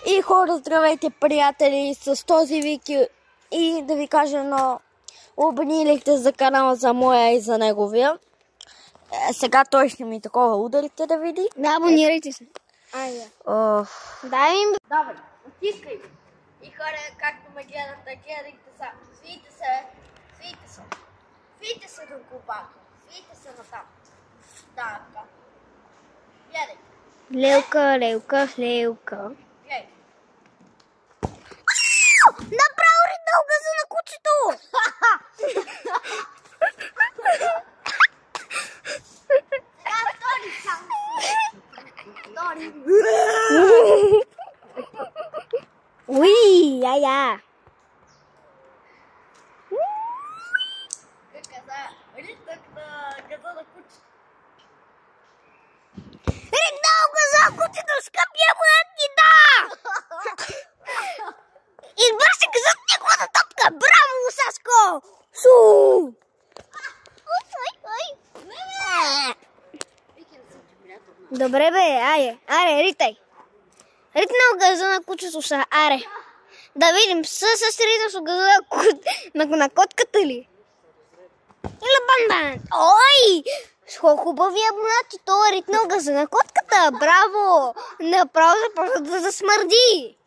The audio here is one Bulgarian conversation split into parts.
И хора, здравейте, приятели, с този Вики и да ви кажа едно, обнилихте за канала за моя и за неговия. Сега той ще ми такова ударите да види. Да, абонирайте се. Айде. Дай им. Давай, натискай. И хора, както ме гледате, гледайте са. Свийте се, свийте се. Свийте се до купака. Свийте се натам. Така. Гледайте. Лелка, лелка, лелка. Гледай. Направо ритнал газа на кучето! Уи, я. Ритнал газа на кучето, скъпи абонати, да! Избърши газът неговата топка! Браво, Сашко! Су! Добре бе, аре, ритай. Ритнал газа на кучето са, аре. Да видим, с ритнал газа на котката ли? Или бан-бан? Ой! Хубави абонати, това е ритнал газа на котката, браво! Направо започва да засмърди.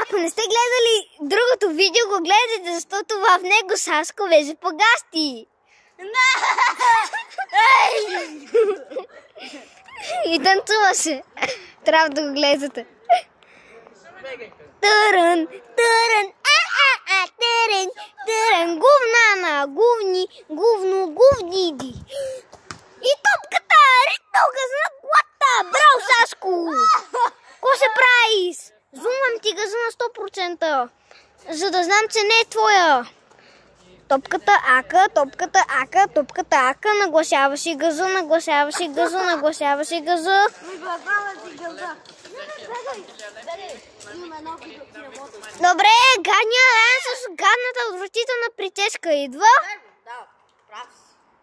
Ако не сте гледали другото видео, го гледайте, защото в него Сашко беше по-гасти. И танцуваше. Трябва да го гледате. Търън, търън, търън, търън, говнана, говниди. И топката, ритнал газа на глата. Браво, Сашко! Ко се правиш? Зумвам ти газа на 100%, за да знам, че не е твоя. Топката ака, нагласяваше газа. Добре, гадния с гадната отвратителна прическа идва.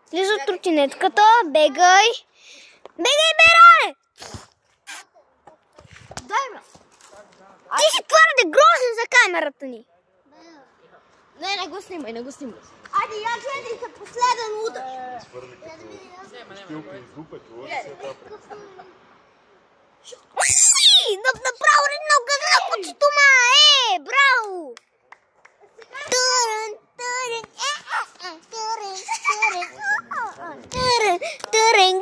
Слиза от тротинетката, бегай. Бегай, бере! Дай ме! Ти си твърде грозен за камерата ни. Не го снимай, Айде, я гледай за последен удар. Направо ритнал газа на кучето, ма! Браво! Търън,